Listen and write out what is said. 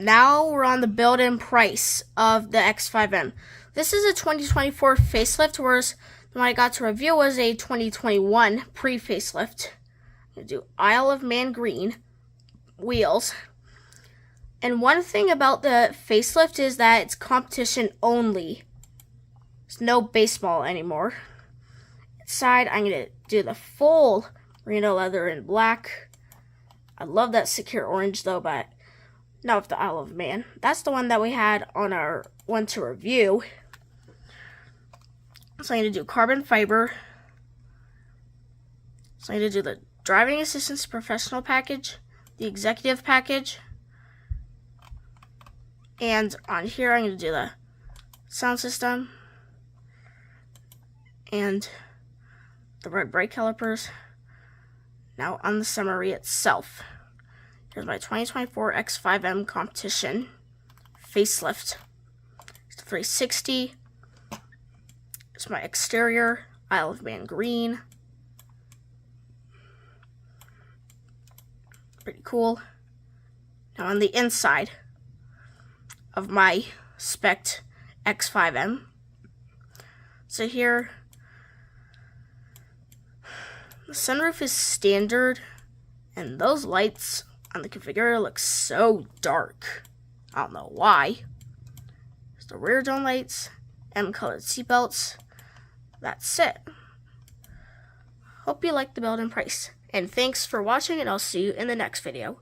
now we're on the build-in price of the X5M. This is a 2024 facelift, whereas the one I got to review was a 2021 pre-facelift. I'm going to do Isle of Man green wheels. And one thing about the facelift is that it's competition only. There's no baseball anymore. Inside, I'm going to do the full merino leather in black. I love that secure orange though, but not with the Isle of Man. That's the one that we had on our one to review. So I'm going to do carbon fiber. So I'm going to do the driving assistance professional package, the executive package, and on here I'm going to do the sound system and the red brake calipers. Now on the summary itself, here's my 2024 X5M competition facelift. It's 360. It's my exterior, Isle of Man green. Pretty cool. Now on the inside of my spec X5M, so here the sunroof is standard, and those lights on the configurator look so dark. I don't know why. There's the rear dome lights, M-colored seatbelts. That's it. Hope you liked the build-in price. And thanks for watching, and I'll see you in the next video.